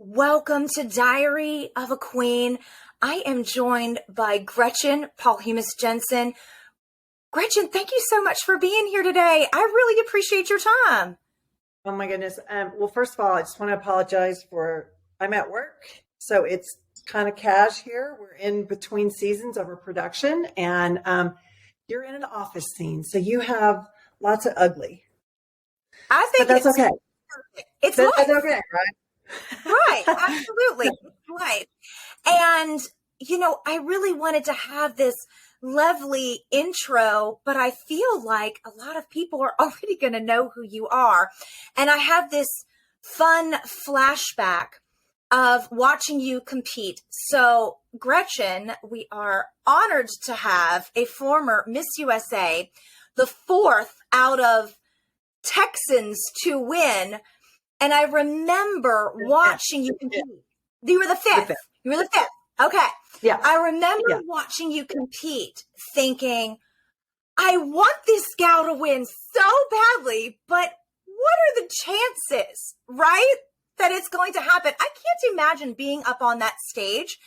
Welcome to Diary of a Queen. I am joined by Gretchen Polhemus Jensen. Gretchen, thank you so much for being here today. I really appreciate your time. Oh my goodness. Well, first of all, I just want to apologize I'm at work, so it's kind of cash here. We're in between seasons of a production, and you're in an office scene, so you have lots of ugly. I think but that's okay. It's that's okay, right? Right, absolutely. Right. And, I really wanted to have this lovely intro, but I feel like a lot of people are already going to know who you are. And I have this fun flashback of watching you compete. So, Gretchen, we are honored to have a former Miss USA, the fourth out of Texans to win. And I remember watching you compete. You were the fifth. You were the fifth. Okay. Yeah. I remember watching you compete thinking, I want this gal to win so badly, but what are the chances, right, that it's going to happen? I can't imagine being up on that stage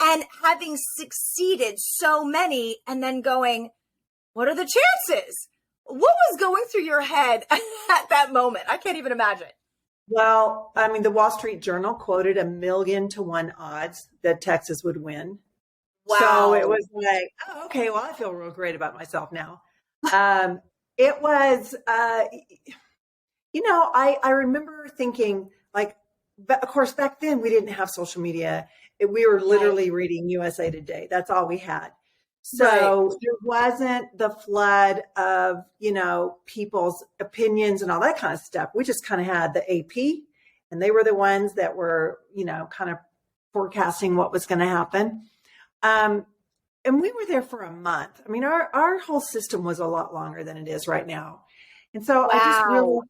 and having succeeded so many and then going, what are the chances? What was going through your head at that moment? I can't even imagine. Well, I mean, the Wall Street Journal quoted 1,000,000 to 1 odds that Texas would win. Wow. So it was like, oh, okay, well, I feel real great about myself now. It was, I remember thinking, like, but of course, back then we didn't have social media. We were literally reading USA Today. That's all we had. So there wasn't the flood of, people's opinions and all that kind of stuff. We just kind of had the AP, and they were the ones that were, kind of forecasting what was going to happen. And we were there for a month. I mean, our whole system was a lot longer than it is right now. And so I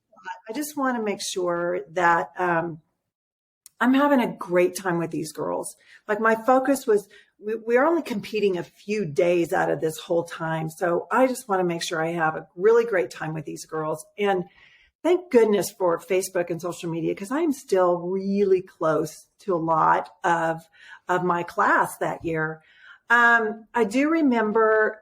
just want to make sure that I'm having a great time with these girls. Like, my focus was, we're only competing a few days out of this whole time. So I just want to make sure I have a really great time with these girls. And thank goodness for Facebook and social media, because I'm still really close to a lot of my class that year. I do remember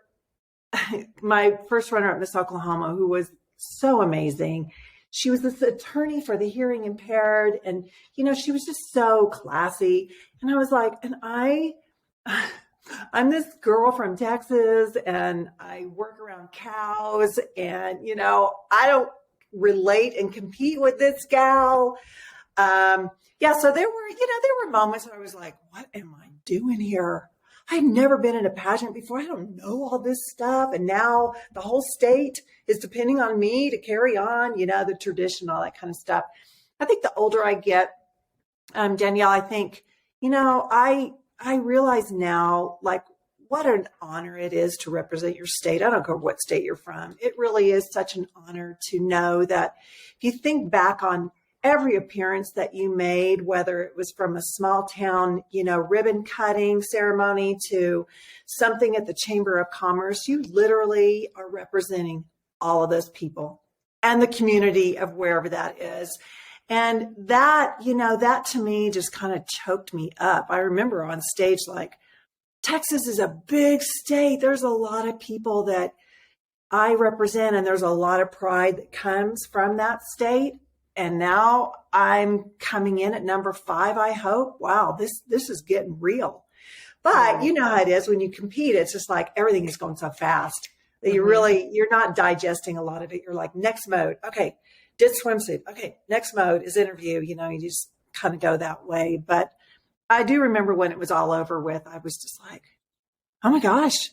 my first runner-up, Miss Oklahoma, who was so amazing. She was this attorney for the hearing impaired, and, she was just so classy. And I was like, I'm this girl from Texas, and I work around cows, and, I don't relate and compete with this gal. So there were moments where I was like, what am I doing here? I've never been in a pageant before. I don't know all this stuff. And now the whole state is depending on me to carry on, the tradition, all that kind of stuff. I think the older I get, Danielle, I think, I realize now, like, what an honor it is to represent your state. I don't care what state you're from. It really is such an honor to know that if you think back on every appearance that you made, whether it was from a small town, ribbon cutting ceremony to something at the Chamber of Commerce, you literally are representing all of those people and the community of wherever that is. And that, that to me just kind of choked me up. I remember on stage, like, Texas is a big state. There's a lot of people that I represent, and there's a lot of pride that comes from that state. And now I'm coming in at number 5, I hope. Wow, this is getting real. But you know how it is when you compete. It's just like everything is going so fast that you're not digesting a lot of it. You're like, next mode. Okay, did swimsuit. Okay, next mode is interview. You just kind of go that way. But I do remember when it was all over with, I was just like, oh my gosh,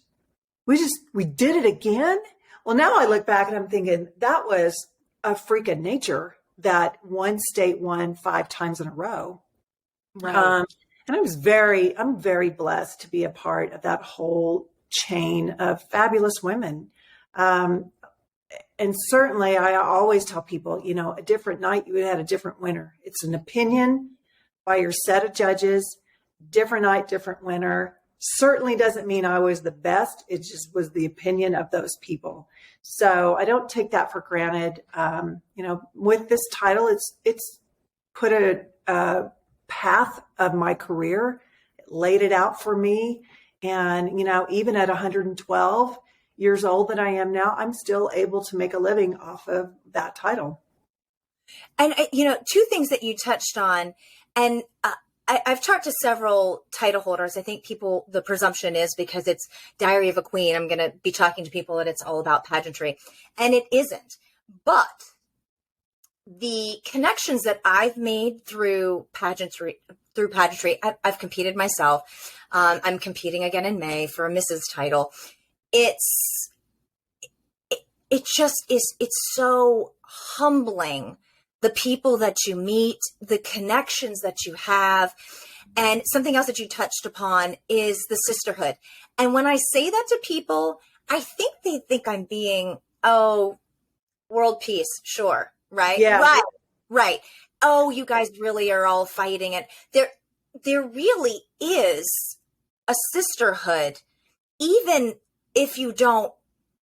we did it again. Well, now I look back and I'm thinking that was a freak of nature that one state won 5 times in a row. Right. And I'm very blessed to be a part of that whole chain of fabulous women. And certainly I always tell people, a different night, you would have had a different winner. It's an opinion by your set of judges, different night, different winner. Certainly doesn't mean I was the best. It just was the opinion of those people. So I don't take that for granted. With this title, it's put a path of my career. It laid it out for me. And, even at 112 years old that I am now, I'm still able to make a living off of that title. And, two things that you touched on, and I've talked to several title holders. I think the presumption is because it's Diary of a Queen, I'm going to be talking to people that it's all about pageantry. And it isn't. But the connections that I've made through pageantry, I've competed myself. I'm competing again in May for a Mrs. title. It just is, it's so humbling, the people that you meet, the connections that you have. And something else that you touched upon is the sisterhood. And when I say that to people, I think they think I'm being, world peace. Sure. Right. Yeah. Right. Oh, you guys really are all fighting it. There really is a sisterhood, even if you don't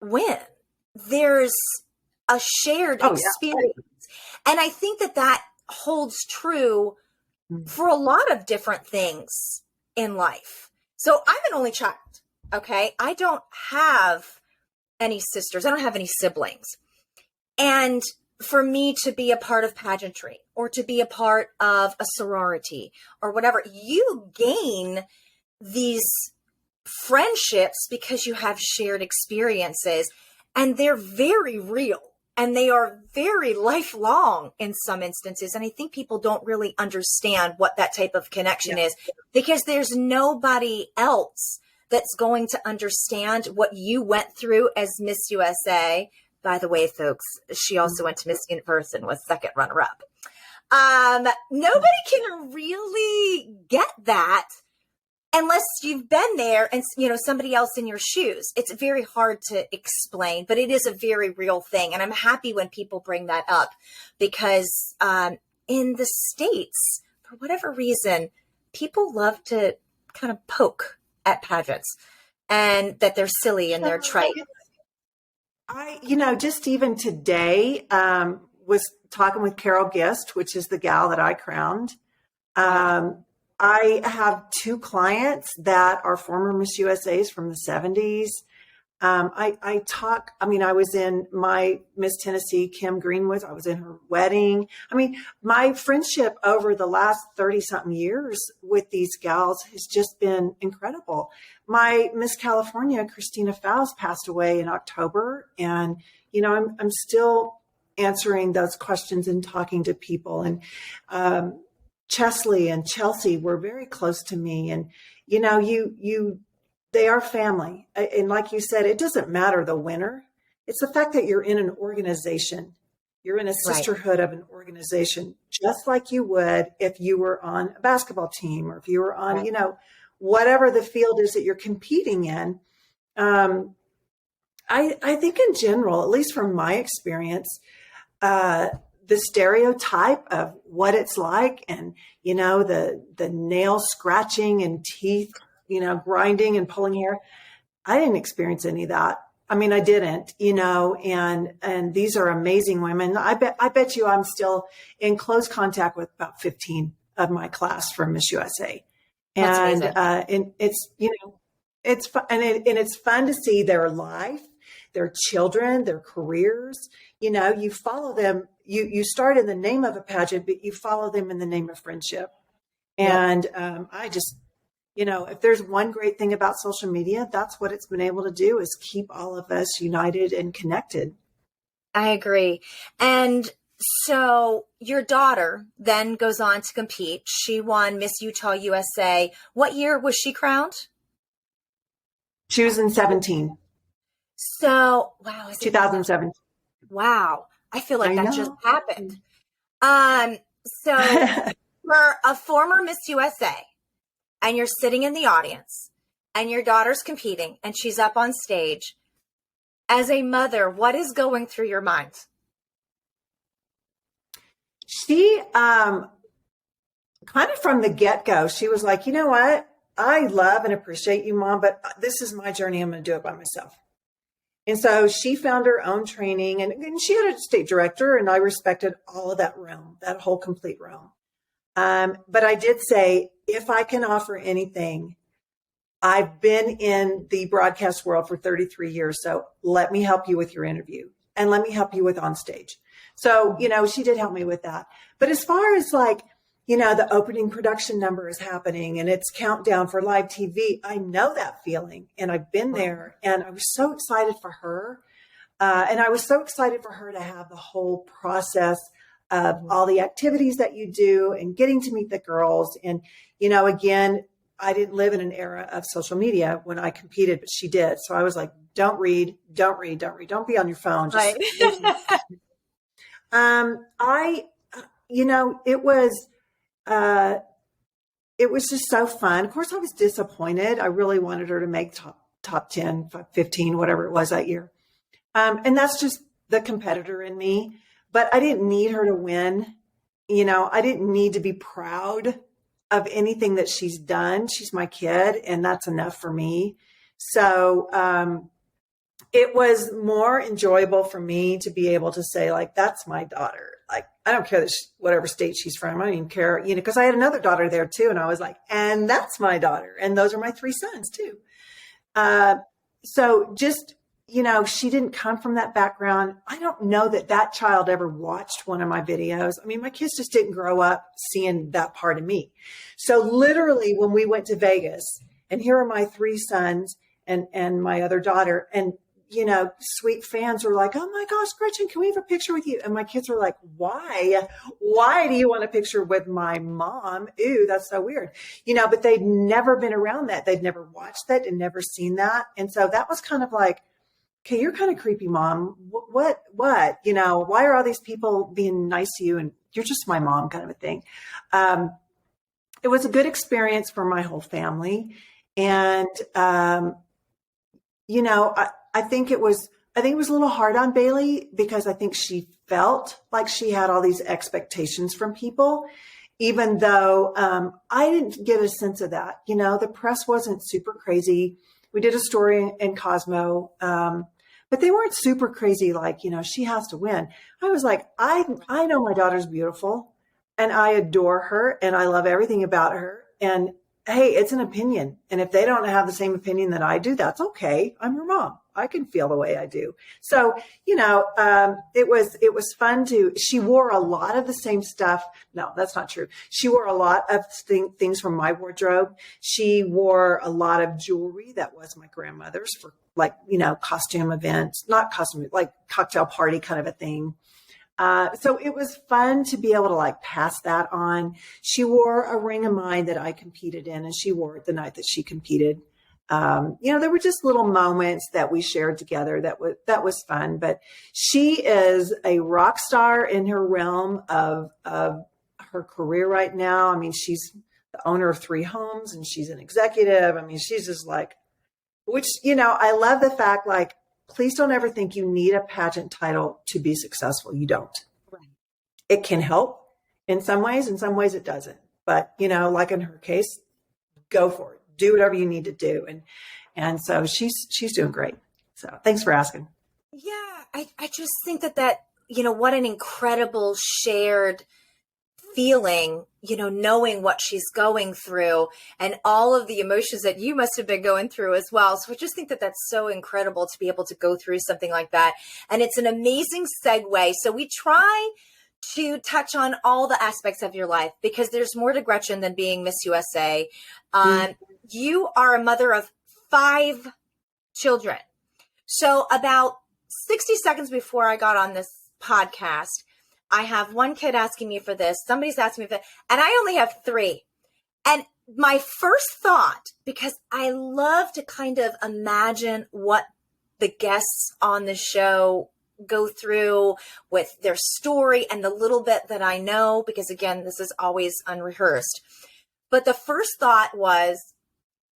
win. There's a shared experience. Yeah. And I think that holds true for a lot of different things in life. So I'm an only child. Okay. I don't have any sisters. I don't have any siblings. And for me to be a part of pageantry or to be a part of a sorority or whatever, you gain these friendships because you have shared experiences, and they're very real and they are very lifelong in some instances. And I think people don't really understand what that type of connection is, because there's nobody else that's going to understand what you went through as Miss USA. By the way, folks, she also went to Miss Universe and was second runner-up. Nobody can really get that unless you've been there and, somebody else in your shoes. It's very hard to explain, but it is a very real thing. And I'm happy when people bring that up, because in the States, for whatever reason, people love to kind of poke at pageants and that they're silly and they're trite. Just even today, was talking with Carol Gist, which is the gal that I crowned. I have two clients that are former Miss USAs from the 70s. I was in my Miss Tennessee, Kim Greenwood. I was in her wedding. My friendship over the last 30 something years with these gals has just been incredible. My Miss California, Christina Faust, passed away in October. And, I'm still answering those questions and talking to people. And, Chesley and Chelsea were very close to me. And, they are family. And like you said, it doesn't matter the winner. It's the fact that you're in an organization. You're in a sisterhood of an organization, just like you would if you were on a basketball team, or if you were on, whatever the field is that you're competing in. I think in general, at least from my experience, the stereotype of what it's like, and, the nail scratching and teeth, grinding and pulling hair. I didn't experience any of that. I didn't, and these are amazing women. I bet you I'm still in close contact with about 15 of my class from Miss USA. And, and it's, it's fun, and it's fun to see their life, their children, their careers. You follow them. You start in the name of a pageant, but you follow them in the name of friendship. And I just, if there's one great thing about social media, that's what it's been able to do, is keep all of us united and connected. I agree. And so your daughter then goes on to compete. She won Miss Utah USA. What year was she crowned? She was in 17. So, wow. 2007. Wow. I feel like that just happened. So for a former Miss USA, and you're sitting in the audience and your daughter's competing and she's up on stage, as a mother, what is going through your mind? She, kind of from the get-go, she was like, you know what? I love and appreciate you, Mom, but this is my journey. I'm going to do it by myself. And so she found her own training, and she had a state director, and I respected all of that realm, that whole complete realm. But I did say, if I can offer anything, I've been in the broadcast world for 33 years. So let me help you with your interview and let me help you with on stage. So, she did help me with that. But as far as like, the opening production number is happening and it's countdown for live TV, I know that feeling and I've been there and I was so excited for her. And I was so excited for her to have the whole process of all the activities that you do and getting to meet the girls. And, again, I didn't live in an era of social media when I competed, but she did. So I was like, don't read, don't be on your phone. Just Right. it was just so fun. Of course, I was disappointed. I really wanted her to make top 10, 15, whatever it was that year. And that's just the competitor in me. But I didn't need her to win. I didn't need to be proud of anything that she's done. She's my kid, and that's enough for me. So it was more enjoyable for me to be able to say, like, that's my daughter. Like, I don't care that whatever state she's from. I don't even care, because I had another daughter there too. And I was like, and that's my daughter. And those are my 3 sons too. So just, she didn't come from that background. I don't know that child ever watched one of my videos. I mean, my kids just didn't grow up seeing that part of me. So literally when we went to Vegas, and here are my 3 sons and my other daughter, and sweet fans were like, oh my gosh, Gretchen, can we have a picture with you? And my kids were like, why? Why do you want a picture with my mom? Ew, that's so weird. But they'd never been around that. They'd never watched that and never seen that. And so that was kind of like, okay, you're kind of creepy, Mom. What? Why are all these people being nice to you? And you're just my mom, kind of a thing. It was a good experience for my whole family. And, I think it was a little hard on Bailey because I think she felt like she had all these expectations from people, even though I didn't get a sense of that. The press wasn't super crazy. We did a story in Cosmo, but they weren't super crazy. Like, she has to win. I was like, I know my daughter's beautiful and I adore her and I love everything about her. And hey, it's an opinion. And if they don't have the same opinion that I do, that's okay. I'm her mom. I can feel the way I do. So, it was fun she wore a lot of the same stuff. No, that's not true. She wore a lot of things from my wardrobe. She wore a lot of jewelry that was my grandmother's for like, costume events, not costume, like cocktail party kind of a thing. So it was fun to be able to like pass that on. She wore a ring of mine that I competed in, and she wore it the night that she competed. There were just little moments that we shared together that was fun, but she is a rock star in her realm of her career right now. I mean, she's the owner of 3 homes and she's an executive. I mean, she's just like, which, I love the fact, like, please don't ever think you need a pageant title to be successful. You don't. Right. It can help in some ways it doesn't. But, like in her case, go for it. Do whatever you need to do. And so she's doing great. So thanks for asking. Yeah, I just think that, what an incredible shared feeling, knowing what she's going through and all of the emotions that you must have been going through as well. So I just think that that's so incredible to be able to go through something like that. And it's an amazing segue. So we try to touch on all the aspects of your life because there's more to Gretchen than being Miss USA. You are a mother of 5 children. So about 60 seconds before I got on this podcast, I have one kid asking me for this. Somebody's asking me for that. And I only have 3. And my first thought, because I love to kind of imagine what the guests on the show go through with their story and the little bit that I know, because again, this is always unrehearsed. But the first thought was,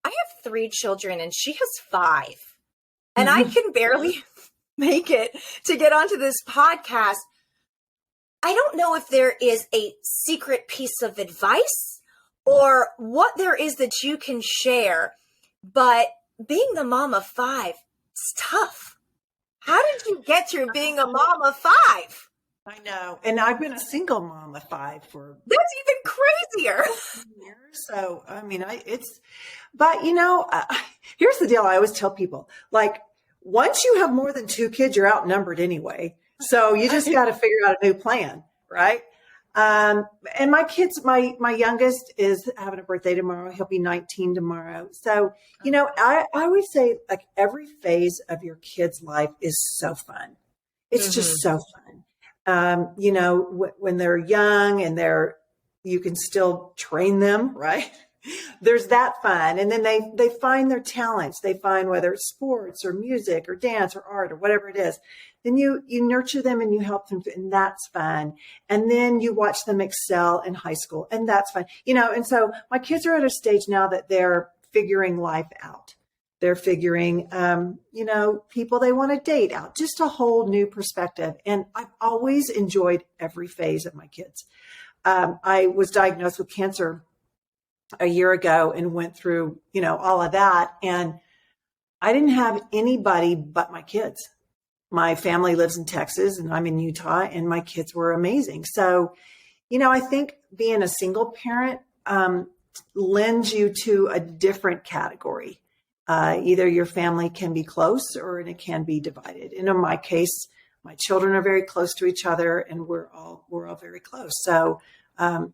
I have 3 children and she has 5. And I can barely make it to get onto this podcast. I don't know if there is a secret piece of advice or what there is that you can share, but being the mom of 5, it's tough. How did you get through being a mom of 5? I know. And I've been a single mom of 5 for... That's even easier. So, I mean, but here's the deal. I always tell people, like, once you have more than two kids, you're outnumbered anyway. So you just got to figure out a new plan, right? And my kids, my youngest is having a birthday tomorrow. He'll be 19 tomorrow. So, I always say, like, every phase of your kid's life is so fun. It's just so fun. When they're young and you can still train them, right? There's that fun. And then they find their talents. They find whether it's sports or music or dance or art or whatever it is. Then you nurture them and you help them, and that's fun. And then you watch them excel in high school, and that's fun. And so my kids are at a stage now that they're figuring life out. They're figuring, people they want to date out, just a whole new perspective. And I've always enjoyed every phase of my kids. I was diagnosed with cancer a year ago and went through, all of that. And I didn't have anybody but my kids. My family lives in Texas and I'm in Utah, and my kids were amazing. So, I think being a single parent lends you to a different category. Either your family can be close or it can be divided. And in my case, my children are very close to each other, and we're all very close. So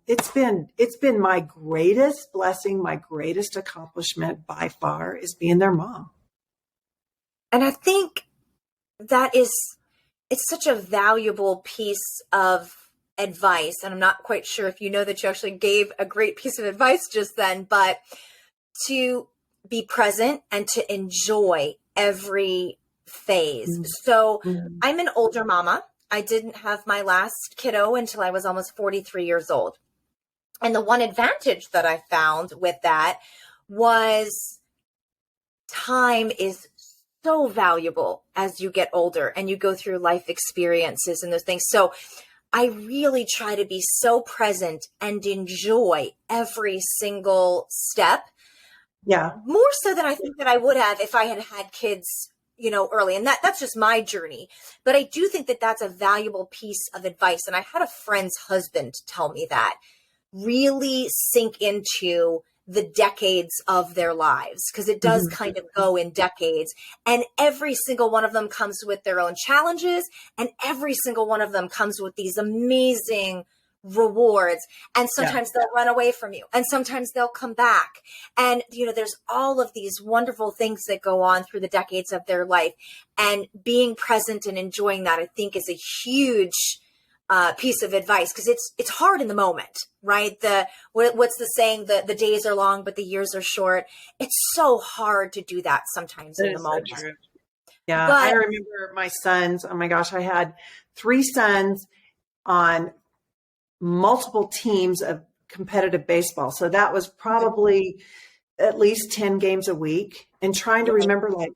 it's been my greatest blessing, my greatest accomplishment by far, is being their mom. And I think it's such a valuable piece of advice. And I'm not quite sure if you know that you actually gave a great piece of advice just then, but to be present and to enjoy every phase. So I'm an older mama. I didn't have my last kiddo until I was almost 43 years old. And the one advantage that I found with that was time is so valuable as you get older and you go through life experiences and those things. So I really try to be so present and enjoy every single step. Yeah. More so than I think that I would have if I had had kids, early. And that's just my journey. But I do think that that's a valuable piece of advice. And I had a friend's husband tell me that. Really sink into the decades of their lives, because it does kind of go in decades, and every single one of them comes with their own challenges, and every single one of them comes with these amazing rewards. And sometimes they'll run away from you, and sometimes they'll come back. And, there's all of these wonderful things that go on through the decades of their life, and being present and enjoying that, I think, is a huge piece of advice, because it's hard in the moment, right? What's the saying? The days are long, but the years are short. It's so hard to do that sometimes in the moment. So true. Yeah. But I remember my sons. Oh my gosh. I had 3 sons on multiple teams of competitive baseball. So that was probably at least 10 games a week, and trying to remember, like,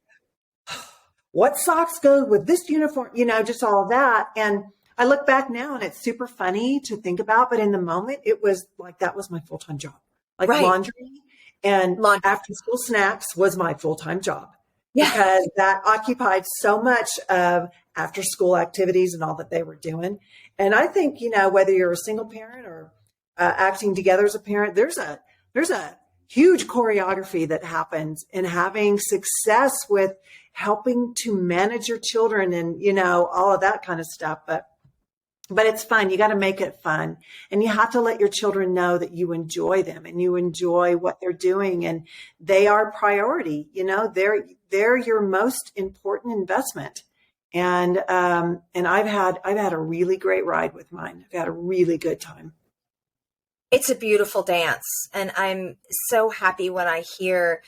what socks go with this uniform, just all of that. And I look back now and it's super funny to think about, but in the moment it was like, that was my full-time job. Like laundry and after school snacks was my full-time job, because that occupied so much of after school activities and all that they were doing. And I think, whether you're a single parent or acting together as a parent, there's a huge choreography that happens in having success with helping to manage your children and, all of that kind of stuff. But it's fun. You got to make it fun, and you have to let your children know that you enjoy them and you enjoy what they're doing, and they are priority. They're your most important investment. And I've had a really great ride with mine. I've had a really good time. It's a beautiful dance. And I'm so happy when I hear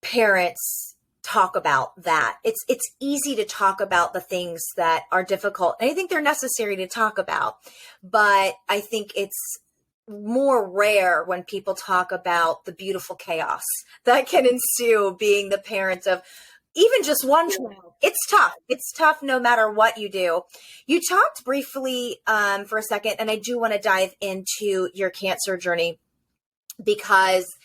parents talk about that. It's easy to talk about the things that are difficult, and I think they're necessary to talk about, but I think it's more rare when people talk about the beautiful chaos that can ensue being the parent of even just one child. It's tough no matter what you do. You talked briefly for a second, and I do want to dive into your cancer journey, because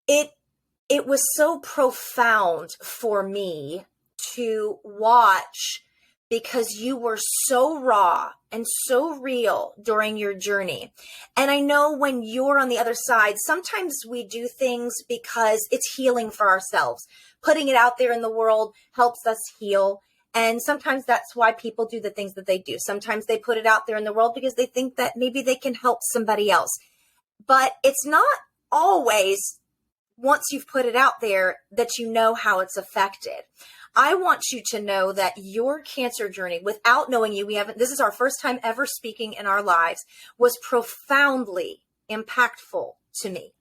it was so profound for me to watch because you were so raw and so real during your journey. And I know when you're on the other side, sometimes we do things because it's healing for ourselves. Putting it out there in the world helps us heal. And sometimes that's why people do the things that they do. Sometimes they put it out there in the world because they think that maybe they can help somebody else. But it's not always, once you've put it out there, that you know how it's affected. I want you to know that your cancer journey, without knowing you, this is our first time ever speaking in our lives, was profoundly impactful to me.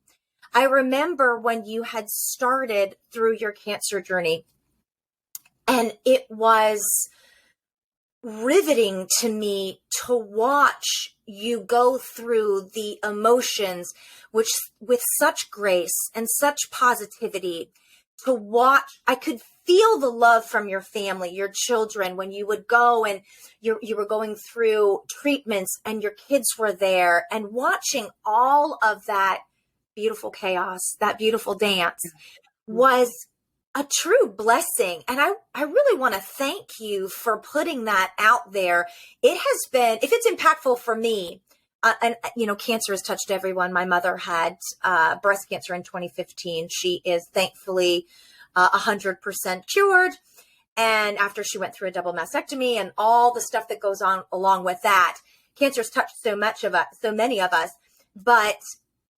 I remember when you had started through your cancer journey, and it was riveting to me to watch you go through the emotions which with such grace and such positivity. To watch, I could feel the love from your family, your children, when you would go and you were going through treatments and your kids were there, and watching all of that beautiful chaos, that beautiful dance was a true blessing. And I really want to thank you for putting that out there. It has been, if it's impactful for me, and cancer has touched everyone. My mother had breast cancer in 2015. She is thankfully 100% cured. And after she went through a double mastectomy and all the stuff that goes on along with that, cancer's touched so many of us, but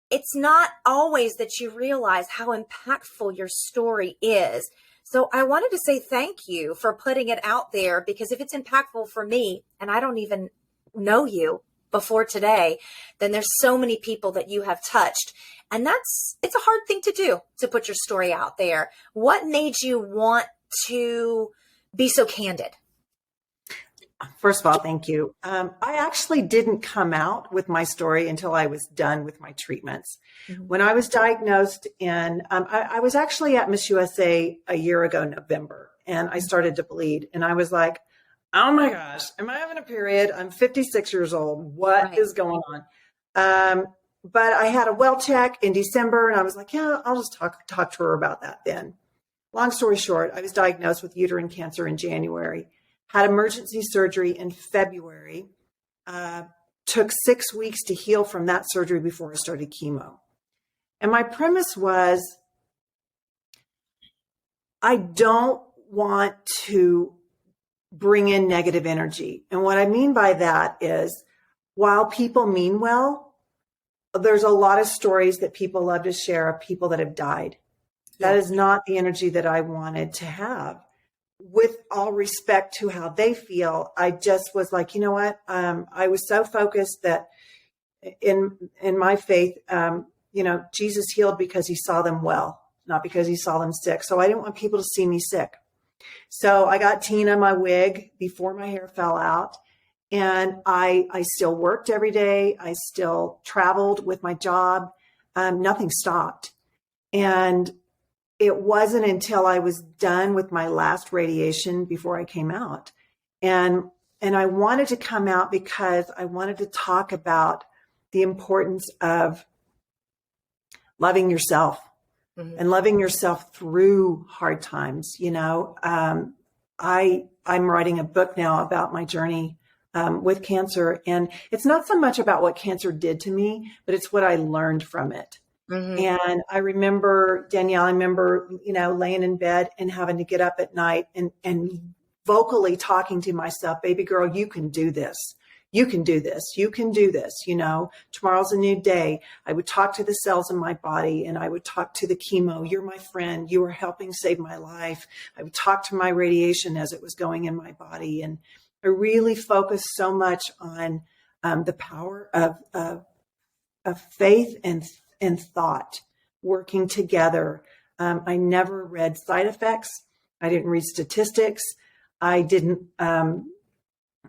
it's not always that you realize how impactful your story is. So I wanted to say thank you for putting it out there, because if it's impactful for me, and I don't even know you before today, then there's so many people that you have touched. And it's a hard thing to do, to put your story out there. What made you want to be so candid? First of all, thank you. I actually didn't come out with my story until I was done with my treatments. Mm-hmm. When I was diagnosed I was actually at Miss USA a year ago, November, and I started to bleed. And I was like, oh my gosh, am I having a period? I'm 56 years old. What is going on? But I had a well check in December, and I was like, yeah, I'll just talk to her about that then. Long story short, I was diagnosed with uterine cancer in January, had emergency surgery in February, took 6 weeks to heal from that surgery before I started chemo. And my premise was, I don't want to bring in negative energy. And what I mean by that is, while people mean well, there's a lot of stories that people love to share of people that have died. That is not the energy that I wanted to have. With all respect to how they feel, I just was like, you know what? I was so focused that in my faith, Jesus healed because he saw them well, not because he saw them sick. So I didn't want people to see me sick. So I got Tina my wig before my hair fell out, and I still worked every day. I still traveled with my job. Nothing stopped. And it wasn't until I was done with my last radiation before I came out. And I wanted to come out because I wanted to talk about the importance of loving yourself. Mm-hmm. And loving yourself through hard times. I'm writing a book now about my journey with cancer. And it's not so much about what cancer did to me, but it's what I learned from it. Mm-hmm. And I remember, Danielle, laying in bed and having to get up at night and vocally talking to myself, baby girl, you can do this. You can do this. You can do this. Tomorrow's a new day. I would talk to the cells in my body, and I would talk to the chemo. You're my friend. You are helping save my life. I would talk to my radiation as it was going in my body. And I really focused so much on the power of faith and thought working together. I never read side effects. I didn't read statistics. I didn't,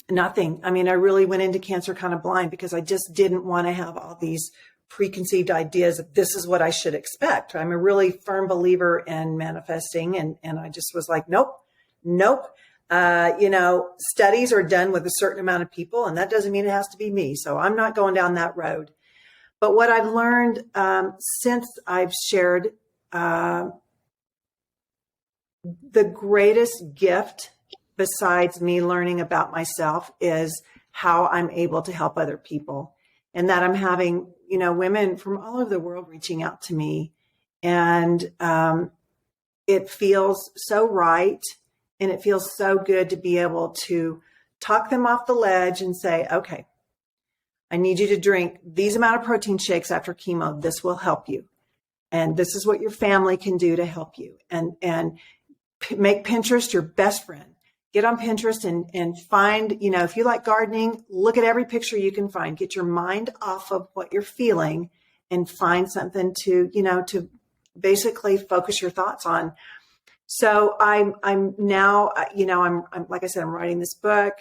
nothing. I mean, I really went into cancer kind of blind because I just didn't want to have all these preconceived ideas of this is what I should expect. I'm a really firm believer in manifesting. And I just was like, nope. Studies are done with a certain amount of people, and that doesn't mean it has to be me. So I'm not going down that road. But what I've learned since I've shared, the greatest gift besides me learning about myself is how I'm able to help other people, and that I'm having, women from all over the world reaching out to me. And it feels so right. And it feels so good to be able to talk them off the ledge and say, okay, I need you to drink these amount of protein shakes after chemo. This will help you. And this is what your family can do to help you. And make Pinterest your best friend. Get on Pinterest and find, if you like gardening, look at every picture you can find. Get your mind off of what you're feeling and find something to basically focus your thoughts on. So I'm now, I'm like I said, I'm writing this book.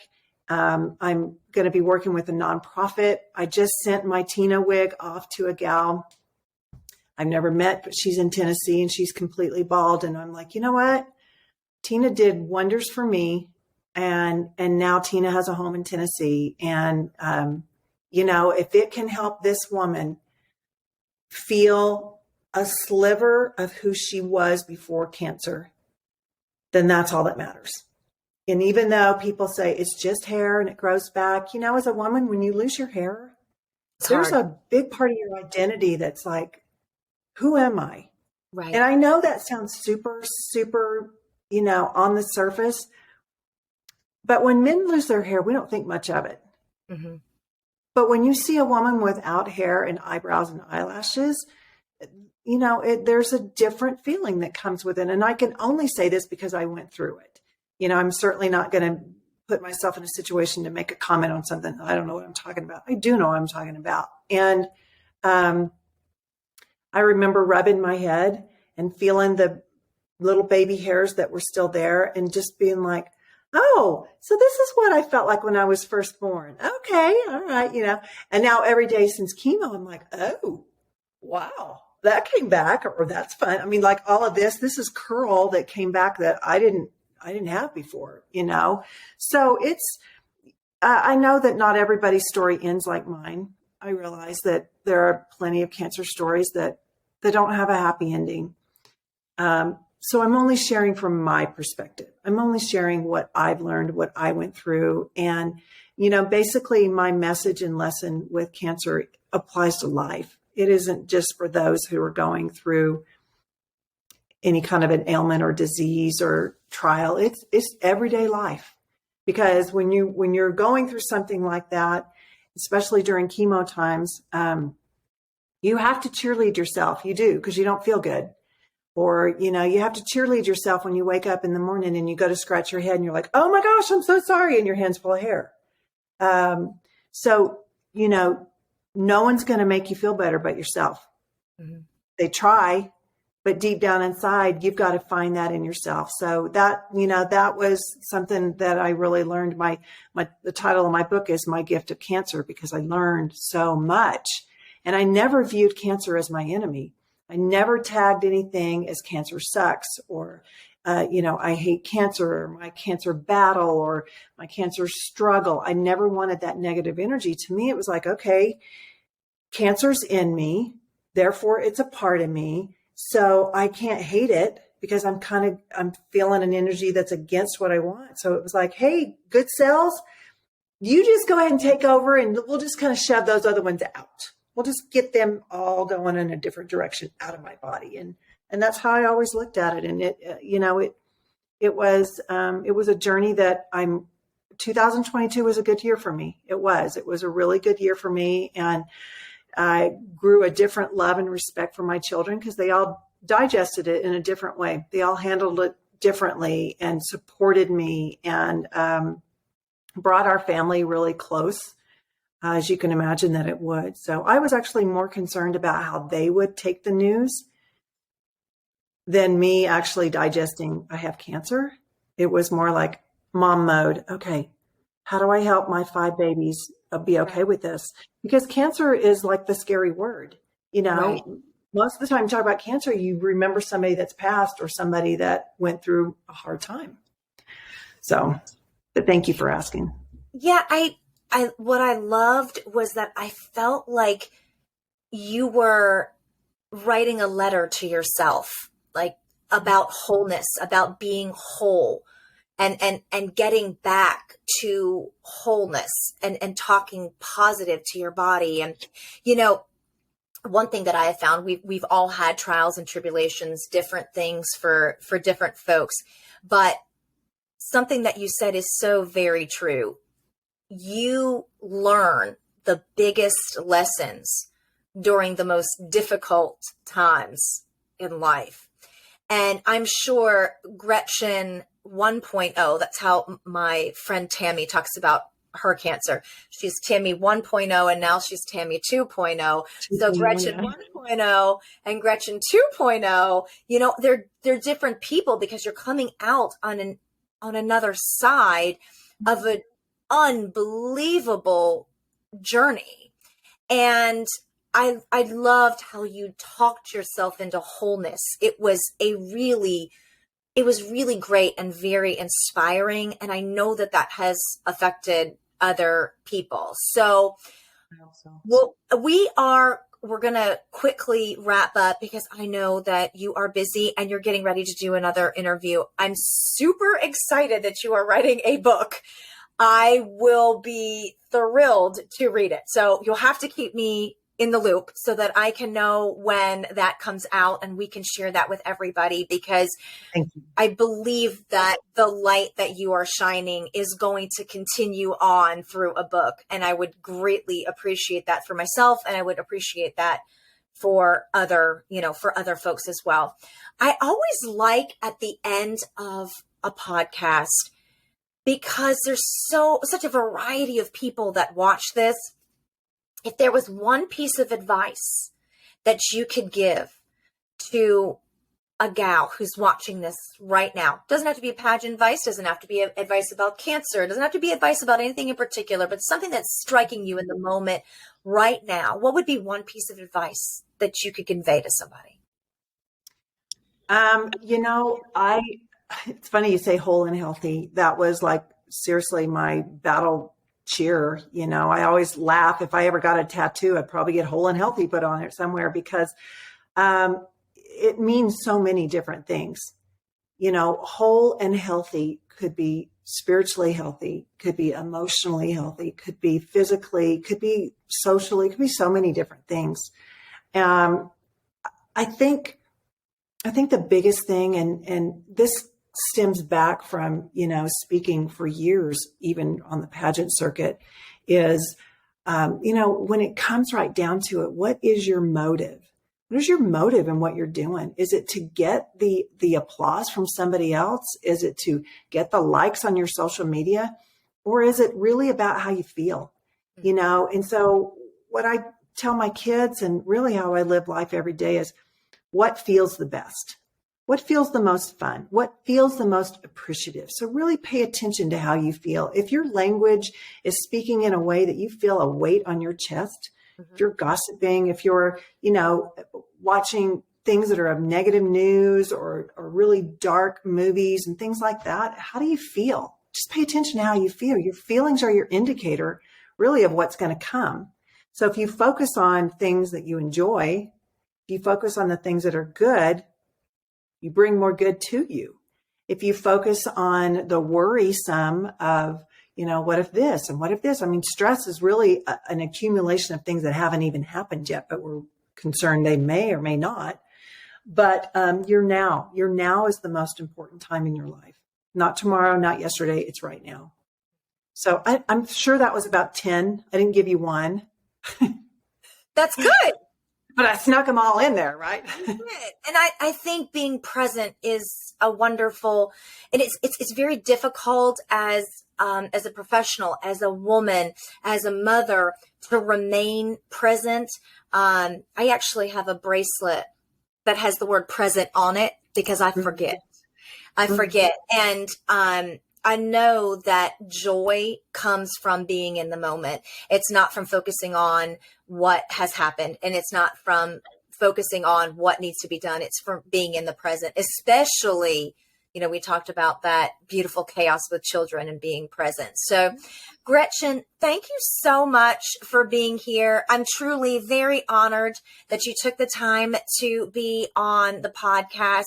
I'm going to be working with a nonprofit. I just sent my Tina wig off to a gal I've never met, but she's in Tennessee and she's completely bald. And I'm like, you know what? Tina did wonders for me. And now Tina has a home in Tennessee. And, if it can help this woman feel a sliver of who she was before cancer, then that's all that matters. And even though people say it's just hair and it grows back, as a woman, when you lose your hair, there's a big part of your identity that's like, who am I? Right. And I know that sounds super, super, on the surface. But when men lose their hair, we don't think much of it. Mm-hmm. But when you see a woman without hair and eyebrows and eyelashes, there's a different feeling that comes with it. And I can only say this because I went through it. I'm certainly not going to put myself in a situation to make a comment on something I don't know what I'm talking about. I do know what I'm talking about. And I remember rubbing my head and feeling the little baby hairs that were still there and just being like, oh, so this is what I felt like when I was first born. Okay. All right. And now every day since chemo, I'm like, oh, wow, that came back, or that's fun. I mean, like all of this is curl that came back that I didn't have before, So it's, I know that not everybody's story ends like mine. I realize that there are plenty of cancer stories that don't have a happy ending. So I'm only sharing from my perspective. I'm only sharing what I've learned, what I went through. And, basically my message and lesson with cancer applies to life. It isn't just for those who are going through any kind of an ailment or disease or trial. It's everyday life. Because when you're going through something like that, especially during chemo times, you have to cheerlead yourself. You do, because you don't feel good. Or, you have to cheerlead yourself when you wake up in the morning and you go to scratch your head and you're like, oh my gosh, I'm so sorry. And your hand's full of hair. So, no one's going to make you feel better but yourself. Mm-hmm. They try, but deep down inside, you've got to find that in yourself. So that was something that I really learned. The title of my book is My Gift of Cancer, because I learned so much. And I never viewed cancer as my enemy. I never tagged anything as cancer sucks, or, I hate cancer, or my cancer battle, or my cancer struggle. I never wanted that negative energy. To me, it was like, okay, cancer's in me, therefore it's a part of me. So I can't hate it because I'm feeling an energy that's against what I want. So it was like, hey, good cells, you just go ahead and take over and we'll just kind of shove those other ones out. We'll just get them all going in a different direction out of my body. And that's how I always looked at it. And it was a journey that 2022 was a good year for me. It was a really good year for me. And I grew a different love and respect for my children because they all digested it in a different way. They all handled it differently and supported me and brought our family really close, as you can imagine that it would. So I was actually more concerned about how they would take the news than me actually digesting I have cancer. It was more like mom mode. Okay, how do I help my 5 babies be okay with this? Because cancer is like the scary word. Right. Most of the time you talk about cancer, you remember somebody that's passed or somebody that went through a hard time. So, but thank you for asking. Yeah, what I loved was that I felt like you were writing a letter to yourself, like about wholeness, about being whole. and getting back to wholeness and talking positive to your body. And, you know, one thing that I have found, we've all had trials and tribulations, different things for different folks, but something that you said is so very true. You learn the biggest lessons during the most difficult times in life. And I'm sure Gretchen 1.0, that's how my friend Tammy talks about her cancer. She's Tammy 1.0 and now she's Tammy 2.0. So Gretchen 1.0 and Gretchen 2.0, you know, they're different people because you're coming out on another side of an unbelievable journey. And I loved how you talked yourself into wholeness. It was really great and very inspiring. And I know that has affected other people. So, well, we're going to quickly wrap up because I know that you are busy and you're getting ready to do another interview. I'm super excited that you are writing a book. I will be thrilled to read it. So you'll have to keep me in the loop so that I can know when that comes out and we can share that with everybody, because I believe that the light that you are shining is going to continue on through a book. And I would greatly appreciate that for myself. And I would appreciate that for other folks as well. I always like at the end of a podcast, because there's such a variety of people that watch this. If there was one piece of advice that you could give to a gal who's watching this right now, doesn't have to be pageant advice, doesn't have to be advice about cancer, doesn't have to be advice about anything in particular, but something that's striking you in the moment right now, what would be one piece of advice that you could convey to somebody? It's funny you say whole and healthy. That was like seriously my battle cheer. You know, I always laugh. If I ever got a tattoo, I'd probably get whole and healthy put on it somewhere, because it means so many different things. You know, whole and healthy could be spiritually healthy, could be emotionally healthy, could be physically, could be socially, could be so many different things. I think the biggest thing, and this stems back from, speaking for years, even on the pageant circuit, is, when it comes right down to it, what is your motive? What is your motive in what you're doing? Is it to get the applause from somebody else? Is it to get the likes on your social media? Or is it really about how you feel? And so what I tell my kids, and really how I live life every day, is what feels the best? What feels the most fun? What feels the most appreciative? So really pay attention to how you feel. If your language is speaking in a way that you feel a weight on your chest, if you're gossiping, if you're, watching things that are of negative news or really dark movies and things like that, how do you feel? Just pay attention to how you feel. Your feelings are your indicator really of what's going to come. So if you focus on things that you enjoy, if you focus on the things that are good, you bring more good to you. If you focus on the worrisome of, what if this and what if this? I mean, stress is really an accumulation of things that haven't even happened yet, but we're concerned they may or may not. But your now is the most important time in your life. Not tomorrow, not yesterday. It's right now. So I'm sure that was about 10. I didn't give you one. That's good. But I snuck them all in there, right? And I think being present is a wonderful, and it's very difficult as a professional, as a woman, as a mother, to remain present. I actually have a bracelet that has the word present on it because I forget. And I know that joy comes from being in the moment. It's not from focusing on what has happened, and it's not from focusing on what needs to be done. It's from being in the present, especially, we talked about that beautiful chaos with children and being present. So Gretchen, thank you so much for being here. I'm truly very honored that you took the time to be on the podcast.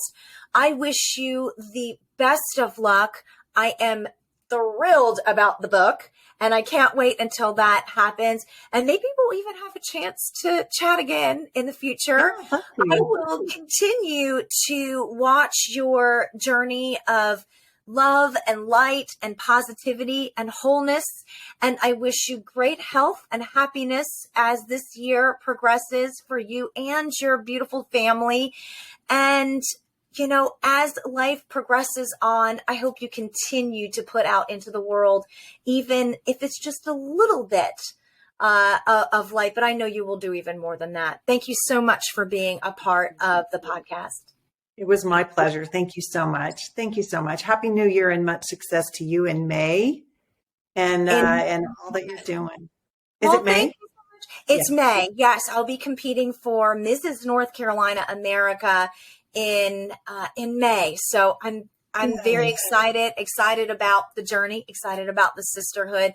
I wish you the best of luck. I am thrilled about the book, and I can't wait until that happens. And maybe we'll even have a chance to chat again in the future. Yeah, I will continue to watch your journey of love and light and positivity and wholeness. And I wish you great health and happiness as this year progresses for you and your beautiful family. And as life progresses on, I hope you continue to put out into the world, even if it's just a little bit of light. But I know you will do even more than that. Thank you so much for being a part of the podcast. It was my pleasure. Thank you so much. Thank you so much. Happy New Year and much success to you in May and all that you're doing. Is it May? Thank you so much. It's May. Yes, I'll be competing for Mrs. North Carolina America in May. So I'm very excited about the journey, excited about the sisterhood.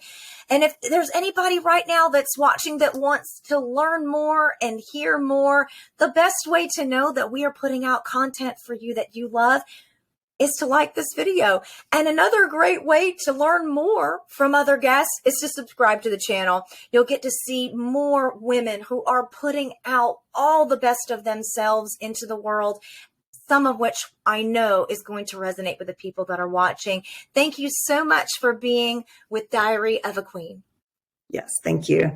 And if there's anybody right now that's watching that wants to learn more and hear more, the best way to know that we are putting out content for you that you love is to like this video. And another great way to learn more from other guests is to subscribe to the channel. You'll get to see more women who are putting out all the best of themselves into the world, some of which I know is going to resonate with the people that are watching. Thank you so much for being with Diary of a Queen. Yes, thank you.